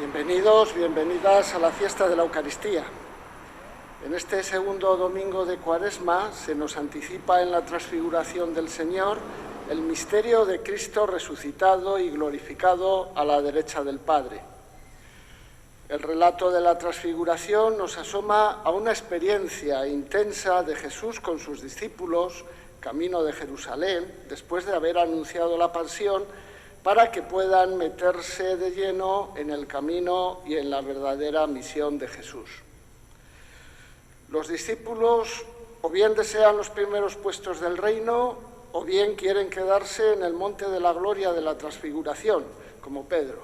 Bienvenidos, bienvenidas a la fiesta de la Eucaristía. En este segundo domingo de Cuaresma se nos anticipa en la transfiguración del Señor el misterio de Cristo resucitado y glorificado a la derecha del Padre. El relato de la transfiguración nos asoma a una experiencia intensa de Jesús con sus discípulos, camino de Jerusalén, después de haber anunciado la pasión, para que puedan meterse de lleno en el camino y en la verdadera misión de Jesús. Los discípulos o bien desean los primeros puestos del reino, o bien quieren quedarse en el monte de la gloria de la transfiguración, como Pedro.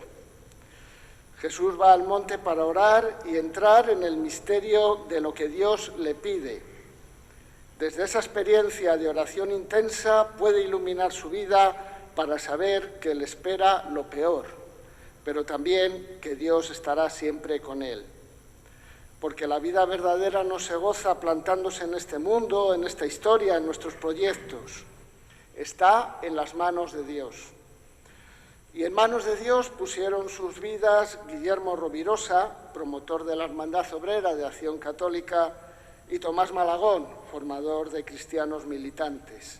Jesús va al monte para orar y entrar en el misterio de lo que Dios le pide. Desde esa experiencia de oración intensa puede iluminar su vida para saber que le espera lo peor, pero también que Dios estará siempre con él. Porque la vida verdadera no se goza plantándose en este mundo, en esta historia, en nuestros proyectos. Está en las manos de Dios. Y en manos de Dios pusieron sus vidas Guillermo Rovirosa, promotor de la Hermandad Obrera de Acción Católica, y Tomás Malagón, formador de cristianos militantes,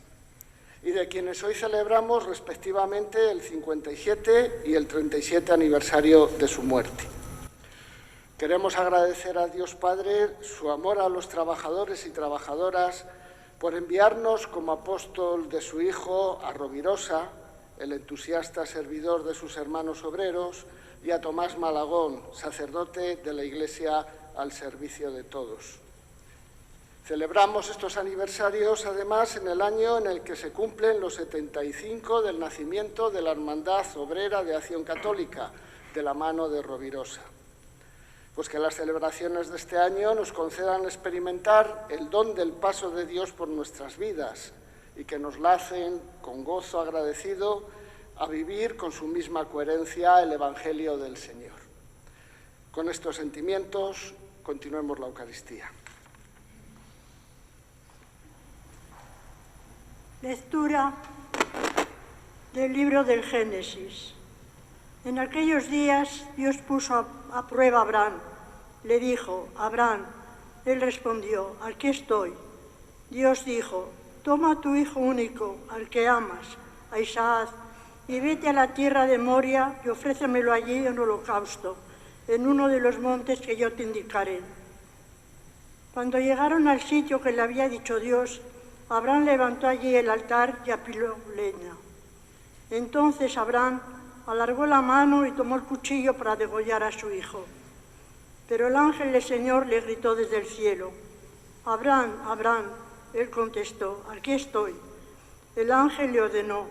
y de quienes hoy celebramos respectivamente el 57 y el 37 aniversario de su muerte. Queremos agradecer a Dios Padre su amor a los trabajadores y trabajadoras por enviarnos como apóstol de su Hijo a Rovirosa, el entusiasta servidor de sus hermanos obreros, y a Tomás Malagón, sacerdote de la Iglesia al servicio de todos. Celebramos estos aniversarios, además, en el año en el que se cumplen los 75 del nacimiento de la Hermandad Obrera de Acción Católica, de la mano de Rovirosa. Pues que las celebraciones de este año nos concedan experimentar el don del paso de Dios por nuestras vidas y que nos lacen, con gozo agradecido, a vivir con su misma coherencia el Evangelio del Señor. Con estos sentimientos, continuemos la Eucaristía. Lectura del libro del Génesis. En aquellos días Dios puso a prueba a Abraham. Le dijo: Abraham. Él respondió: aquí estoy. Dios dijo: toma a tu hijo único, al que amas, a Isaac, y vete a la tierra de Moria y ofrécemelo allí en holocausto, en uno de los montes que yo te indicaré. Cuando llegaron al sitio que le había dicho Dios, Abraham levantó allí el altar y apiló leña. Entonces Abraham alargó la mano y tomó el cuchillo para degollar a su hijo. Pero el ángel del Señor le gritó desde el cielo: Abraham, Abraham. Él contestó: aquí estoy. El ángel le ordenó: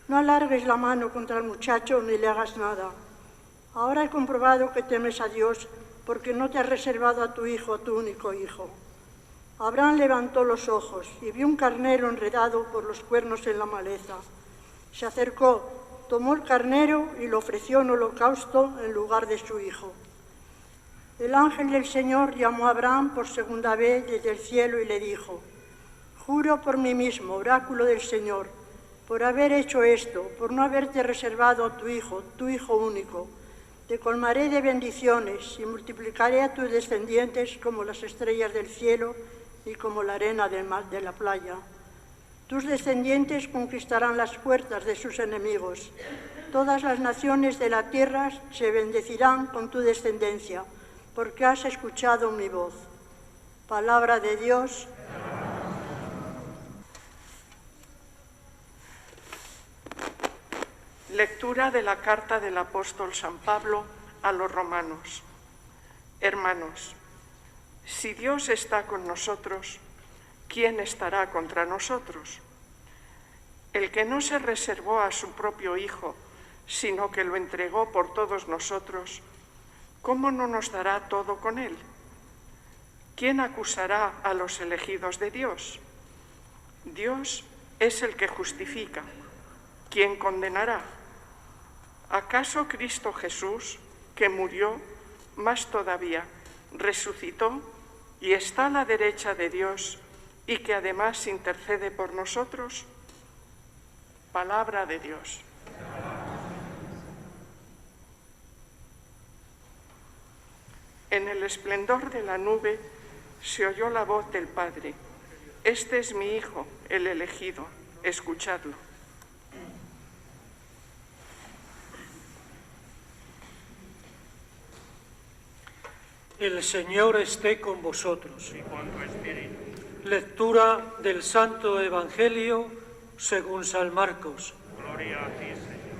no alargues la mano contra el muchacho ni le hagas nada. Ahora he comprobado que temes a Dios, porque no te has reservado a tu hijo, tu único hijo. Abraham levantó los ojos y vio un carnero enredado por los cuernos en la maleza. Se acercó, tomó el carnero y lo ofreció en holocausto en lugar de su hijo. El ángel del Señor llamó a Abraham por segunda vez desde el cielo y le dijo: juro por mí mismo, oráculo del Señor, por haber hecho esto, por no haberte reservado a tu hijo único, te colmaré de bendiciones y multiplicaré a tus descendientes como las estrellas del cielo y como la arena de la playa. Tus descendientes conquistarán las puertas de sus enemigos. Todas las naciones de la tierra se bendecirán con tu descendencia, porque has escuchado mi voz. Palabra de Dios. Lectura de la carta del apóstol San Pablo a los romanos. Hermanos, si Dios está con nosotros, ¿quién estará contra nosotros? El que no se reservó a su propio Hijo, sino que lo entregó por todos nosotros, ¿cómo no nos dará todo con él? ¿Quién acusará a los elegidos de Dios? Dios es el que justifica. ¿Quién condenará? ¿Acaso Cristo Jesús, que murió, más todavía, resucitó y está a la derecha de Dios y que además intercede por nosotros? Palabra de Dios. En el esplendor de la nube se oyó la voz del Padre: «Este es mi Hijo, el elegido, escuchadlo». El Señor esté con vosotros. Y con tu espíritu. Lectura del Santo Evangelio según San Marcos. Gloria a ti, Señor.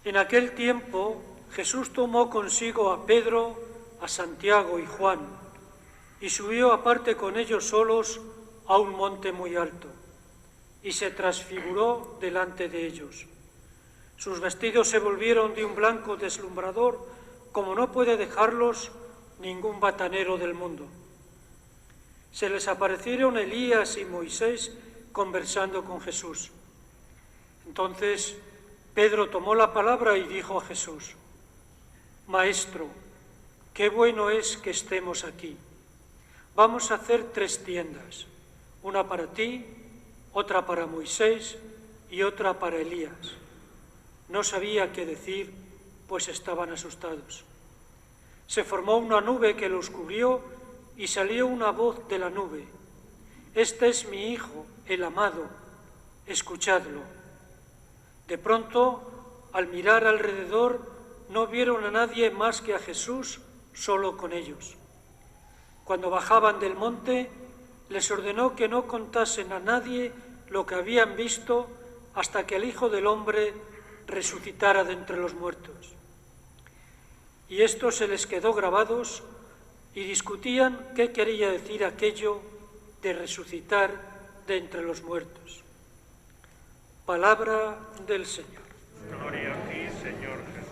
En aquel tiempo Jesús tomó consigo a Pedro, a Santiago y Juan, y subió aparte con ellos solos a un monte muy alto, y se transfiguró delante de ellos. Sus vestidos se volvieron de un blanco deslumbrador, como no puede dejarlos ningún batanero del mundo. Se les aparecieron Elías y Moisés conversando con Jesús. Entonces Pedro tomó la palabra y dijo a Jesús: «Maestro, qué bueno es que estemos aquí. Vamos a hacer 3 tiendas, una para ti, otra para Moisés y otra para Elías». No sabía qué decir, pues estaban asustados. Se formó una nube que los cubrió y salió una voz de la nube: «Este es mi Hijo, el amado, escuchadlo». De pronto, al mirar alrededor, no vieron a nadie más que a Jesús solo con ellos. Cuando bajaban del monte, les ordenó que no contasen a nadie lo que habían visto hasta que el Hijo del Hombre resucitara de entre los muertos. Y esto se les quedó grabados y discutían qué quería decir aquello de resucitar de entre los muertos. Palabra del Señor. Gloria a ti, Señor Jesús.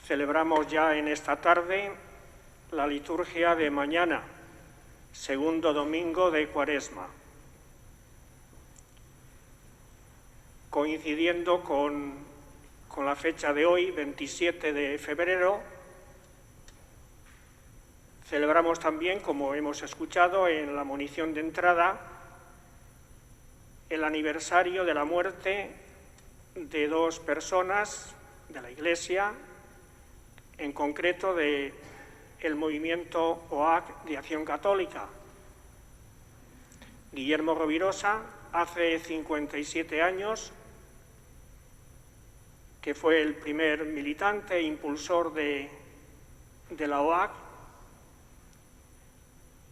Celebramos ya en esta tarde la liturgia de mañana, segundo domingo de Cuaresma, coincidiendo con la fecha de hoy, 27 de febrero. Celebramos también, como hemos escuchado en la monición de entrada, el aniversario de la muerte de 2 personas de la Iglesia, en concreto del movimiento OAC de Acción Católica. Guillermo Rovirosa, hace 57 años, que fue el primer militante e impulsor de la OAC,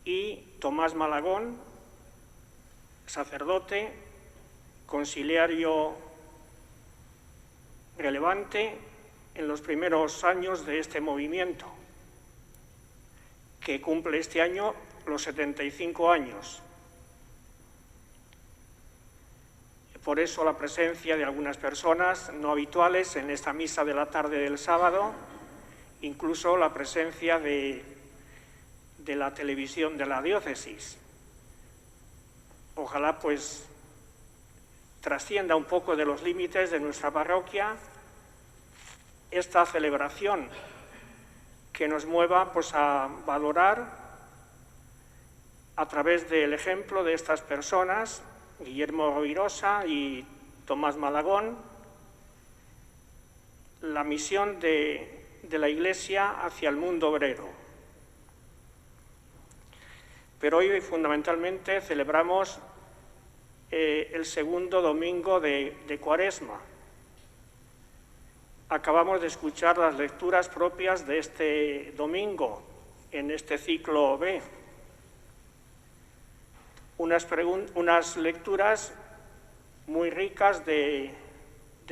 y Tomás Malagón, sacerdote, conciliario relevante en los primeros años de este movimiento, que cumple este año los 75 años. Por eso la presencia de algunas personas no habituales en esta misa de la tarde del sábado, incluso la presencia de la televisión de la diócesis. Ojalá pues trascienda un poco de los límites de nuestra parroquia esta celebración, que nos mueva pues a valorar a través del ejemplo de estas personas, Guillermo Rovirosa y Tomás Malagón, la misión de la Iglesia hacia el mundo obrero. Pero hoy fundamentalmente celebramos el segundo domingo de Cuaresma. Acabamos de escuchar las lecturas propias de este domingo, en este ciclo B. Unas lecturas muy ricas de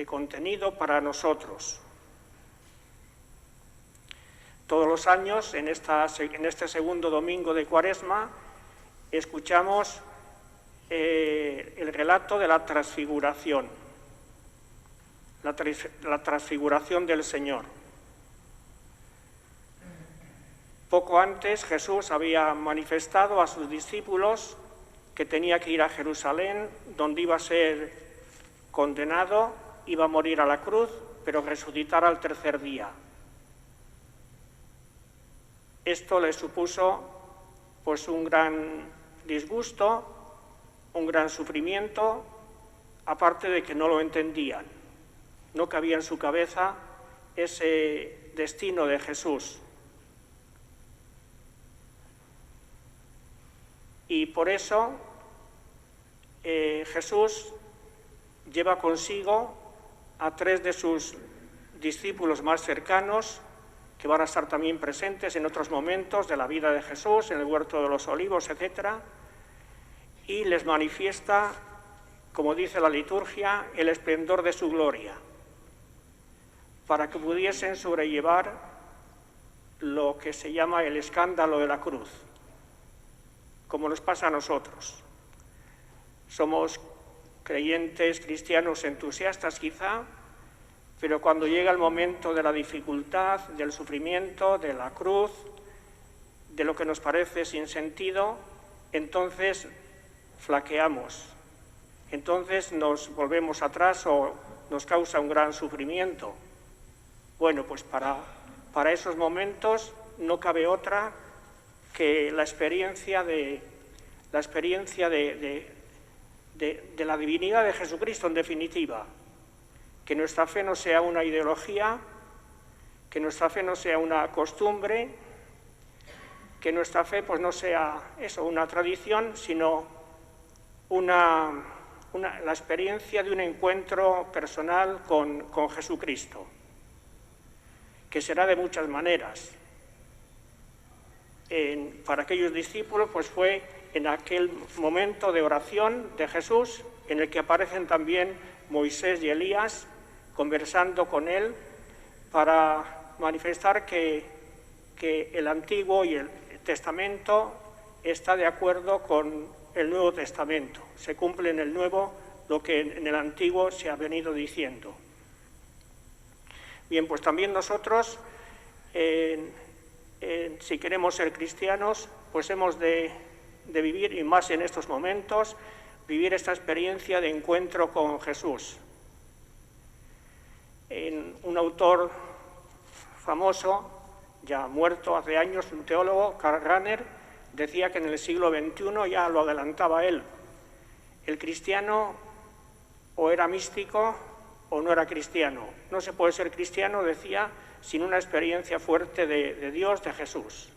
contenido para nosotros. Todos los años, en este segundo domingo de Cuaresma, escuchamos el relato de la transfiguración, la transfiguración del Señor. Poco antes Jesús había manifestado a sus discípulos que tenía que ir a Jerusalén, donde iba a ser condenado, iba a morir a la cruz, pero resucitar al 3er día. Esto le supuso pues un gran disgusto, un gran sufrimiento, aparte de que no lo entendían. No cabía en su cabeza ese destino de Jesús. Y por eso Jesús lleva consigo a 3 de sus discípulos más cercanos, que van a estar también presentes en otros momentos de la vida de Jesús, en el Huerto de los Olivos, etc., y les manifiesta, como dice la liturgia, el esplendor de su gloria, para que pudiesen sobrellevar lo que se llama el escándalo de la cruz, como nos pasa a nosotros. Somos creyentes, cristianos entusiastas quizá, pero cuando llega el momento de la dificultad, del sufrimiento, de la cruz, de lo que nos parece sin sentido, entonces flaqueamos, entonces nos volvemos atrás o nos causa un gran sufrimiento. Bueno, pues para esos momentos no cabe otra que la experiencia de la divinidad de Jesucristo, en definitiva. Que nuestra fe no sea una ideología, que nuestra fe no sea una costumbre, que nuestra fe pues no sea eso, una tradición, sino la experiencia de un encuentro personal con Jesucristo, que será de muchas maneras. Para aquellos discípulos pues fue en aquel momento de oración de Jesús, en el que aparecen también Moisés y Elías, conversando con él para manifestar que el Antiguo y el Testamento está de acuerdo con el Nuevo Testamento. Se cumple en el Nuevo lo que en el Antiguo se ha venido diciendo. Bien, pues también nosotros, si queremos ser cristianos, pues hemos de vivir, y más en estos momentos, vivir esta experiencia de encuentro con Jesús. Un autor famoso, ya muerto hace años, un teólogo, Karl Rahner, decía que en el siglo XXI, ya lo adelantaba él, el cristiano o era místico o no era cristiano. No se puede ser cristiano, decía, sin una experiencia fuerte de Dios, de Jesús.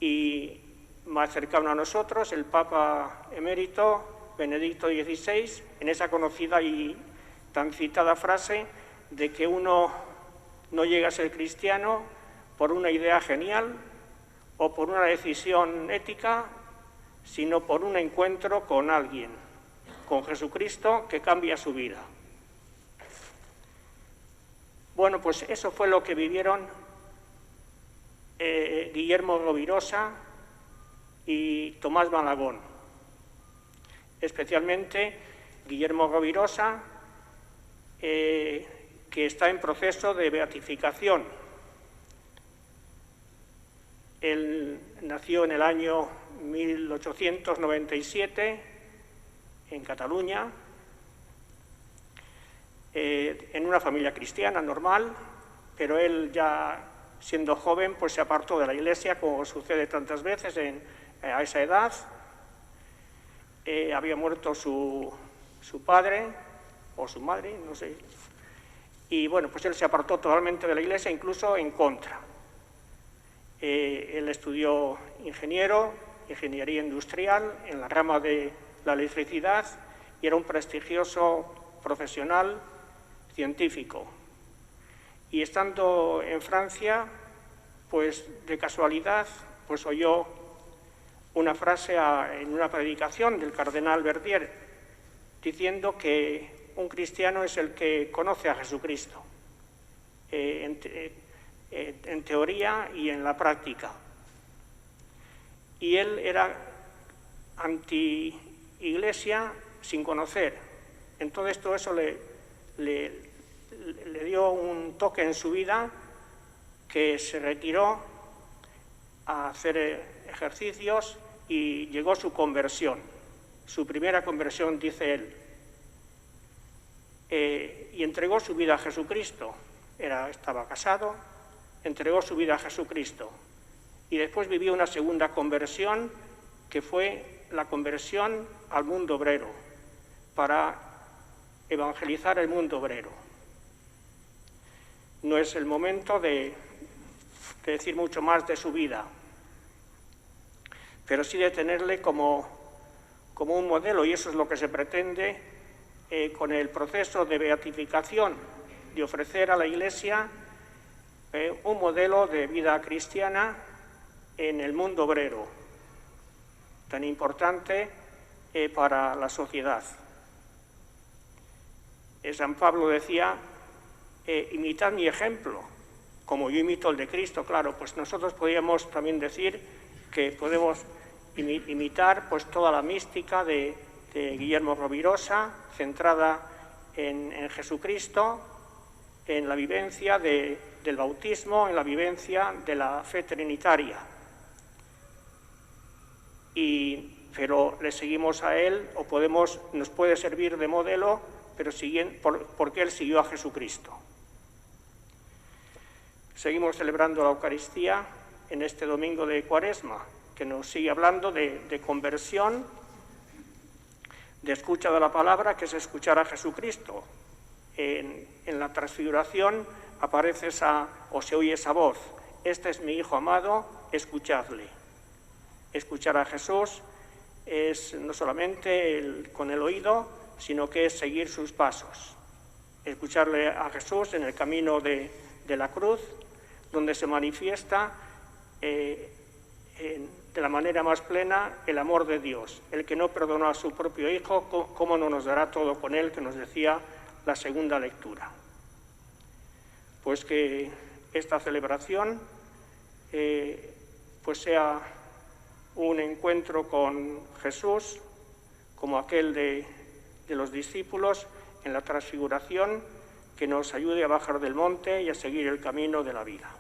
Y más cercano a nosotros, el Papa emérito Benedicto XVI, en esa conocida y tan citada frase de que uno no llega a ser cristiano por una idea genial o por una decisión ética, sino por un encuentro con alguien, con Jesucristo, que cambia su vida. Bueno, pues eso fue lo que vivieron Guillermo Rovirosa y Tomás Malagón. Especialmente Guillermo Rovirosa, que está en proceso de beatificación. Él nació en el año 1897 en Cataluña, en una familia cristiana normal, pero él ya siendo joven pues se apartó de la Iglesia, como sucede tantas veces a esa edad. Había muerto su padre o su madre, no sé, y bueno, pues él se apartó totalmente de la Iglesia, incluso en contra. Él estudió ingeniería industrial en la rama de la electricidad y era un prestigioso profesional científico. Y estando en Francia, pues de casualidad, pues oyó una frase en una predicación del cardenal Verdier, diciendo que un cristiano es el que conoce a Jesucristo, en teoría y en la práctica. Y él era anti-iglesia sin conocer. Entonces todo eso le dio un toque en su vida, que se retiró a hacer ejercicios y llegó su conversión, su primera conversión, dice él. Y entregó su vida a Jesucristo. Estaba casado, entregó su vida a Jesucristo. y después vivió una segunda conversión, que fue la conversión al mundo obrero, para evangelizar el mundo obrero. No es el momento de decir mucho más de su vida, pero sí de tenerle como un modelo, y eso es lo que se pretende con el proceso de beatificación, de ofrecer a la Iglesia un modelo de vida cristiana en el mundo obrero, tan importante para la sociedad. San Pablo decía, imitad mi ejemplo, como yo imito el de Cristo. Claro, pues nosotros podríamos también decir que podemos imitar pues toda la mística de Guillermo Rovirosa, centrada en Jesucristo, en la vivencia del bautismo, en la vivencia de la fe trinitaria. Pero le seguimos a él, o nos puede servir de modelo, pero porque él siguió a Jesucristo. Seguimos celebrando la Eucaristía en este domingo de Cuaresma, que nos sigue hablando de conversión, de escucha de la palabra, que es escuchar a Jesucristo. En la transfiguración aparece o se oye esa voz: este es mi Hijo amado, escuchadle. Escuchar a Jesús es no solamente con el oído, sino que es seguir sus pasos. Escucharle a Jesús en el camino de la cruz, donde se manifiesta de la manera más plena el amor de Dios. El que no perdonó a su propio Hijo, ¿cómo no nos dará todo con él?, que nos decía la segunda lectura. Pues que esta celebración pues sea un encuentro con Jesús, como aquel de los discípulos en la transfiguración, que nos ayude a bajar del monte y a seguir el camino de la vida.